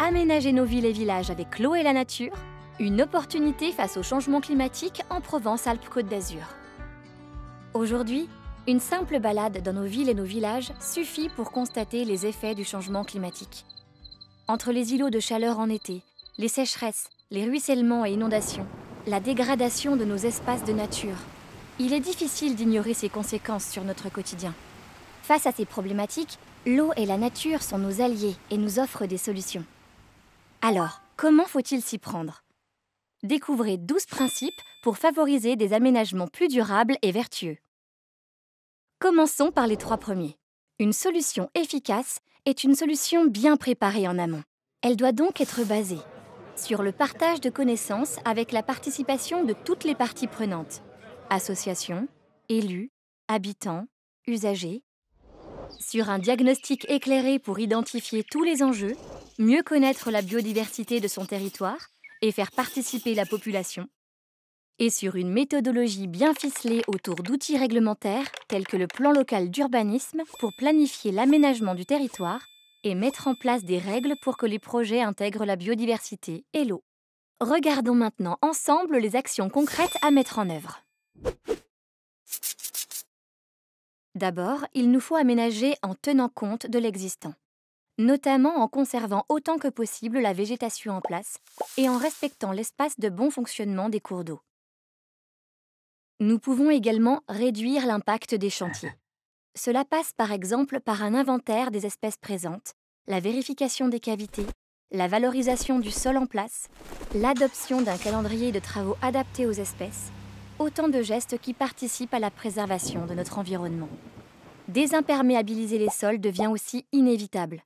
Aménager nos villes et villages avec l'eau et la nature, une opportunité face au changement climatique en Provence-Alpes-Côte d'Azur. Aujourd'hui, une simple balade dans nos villes et nos villages suffit pour constater les effets du changement climatique. Entre les îlots de chaleur en été, les sécheresses, les ruissellements et inondations, la dégradation de nos espaces de nature, il est difficile d'ignorer ces conséquences sur notre quotidien. Face à ces problématiques, l'eau et la nature sont nos alliés et nous offrent des solutions. Alors, comment faut-il s'y prendre? Découvrez 12 principes pour favoriser des aménagements plus durables et vertueux. Commençons par les 3 premiers. Une solution efficace est une solution bien préparée en amont. Elle doit donc être basée sur le partage de connaissances avec la participation de toutes les parties prenantes, associations, élus, habitants, usagers, sur un diagnostic éclairé pour identifier tous les enjeux, mieux connaître la biodiversité de son territoire et faire participer la population, et sur une méthodologie bien ficelée autour d'outils réglementaires tels que le plan local d'urbanisme pour planifier l'aménagement du territoire et mettre en place des règles pour que les projets intègrent la biodiversité et l'eau. Regardons maintenant ensemble les actions concrètes à mettre en œuvre. D'abord, il nous faut aménager en tenant compte de l'existant, notamment en conservant autant que possible la végétation en place et en respectant l'espace de bon fonctionnement des cours d'eau. Nous pouvons également réduire l'impact des chantiers. Cela passe par exemple par un inventaire des espèces présentes, la vérification des cavités, la valorisation du sol en place, l'adoption d'un calendrier de travaux adapté aux espèces, autant de gestes qui participent à la préservation de notre environnement. Désimperméabiliser les sols devient aussi inévitable.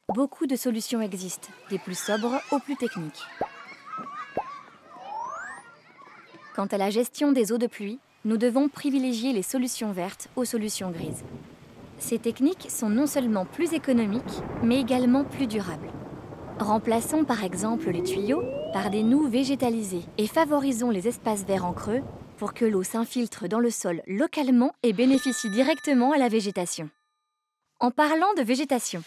Beaucoup de solutions existent, des plus sobres aux plus techniques. Quant à la gestion des eaux de pluie, nous devons privilégier les solutions vertes aux solutions grises. Ces techniques sont non seulement plus économiques, mais également plus durables. Remplaçons par exemple les tuyaux par des noues végétalisées et favorisons les espaces verts en creux pour que l'eau s'infiltre dans le sol localement et bénéficie directement à la végétation. En parlant de végétation,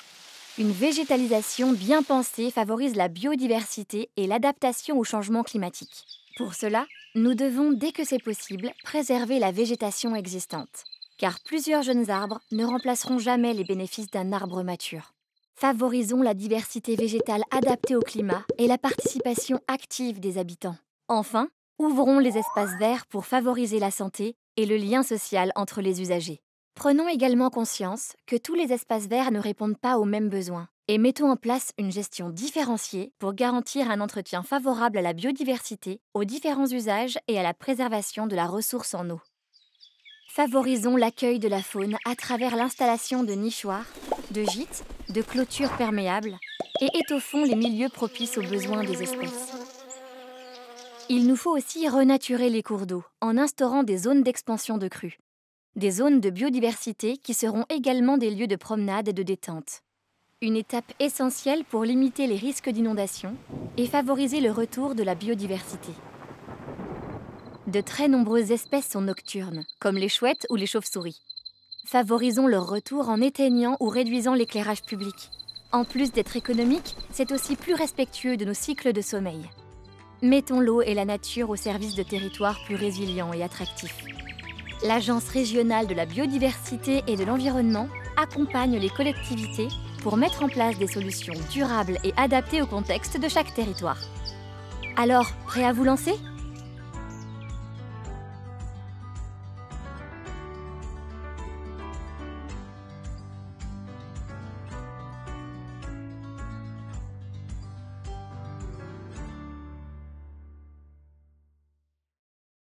une végétalisation bien pensée favorise la biodiversité et l'adaptation au changement climatique. Pour cela, nous devons, dès que c'est possible, préserver la végétation existante, car plusieurs jeunes arbres ne remplaceront jamais les bénéfices d'un arbre mature. Favorisons la diversité végétale adaptée au climat et la participation active des habitants. Enfin, ouvrons les espaces verts pour favoriser la santé et le lien social entre les usagers. Prenons également conscience que tous les espaces verts ne répondent pas aux mêmes besoins et mettons en place une gestion différenciée pour garantir un entretien favorable à la biodiversité, aux différents usages et à la préservation de la ressource en eau. Favorisons l'accueil de la faune à travers l'installation de nichoirs, de gîtes, de clôtures perméables et étoffons les milieux propices aux besoins des espèces. Il nous faut aussi renaturer les cours d'eau en instaurant des zones d'expansion de crues, des zones de biodiversité qui seront également des lieux de promenade et de détente. Une étape essentielle pour limiter les risques d'inondation et favoriser le retour de la biodiversité. De très nombreuses espèces sont nocturnes, comme les chouettes ou les chauves-souris. Favorisons leur retour en éteignant ou réduisant l'éclairage public. En plus d'être économique, c'est aussi plus respectueux de nos cycles de sommeil. Mettons l'eau et la nature au service de territoires plus résilients et attractifs. L'Agence régionale de la biodiversité et de l'environnement accompagne les collectivités pour mettre en place des solutions durables et adaptées au contexte de chaque territoire. Alors, prêt à vous lancer ?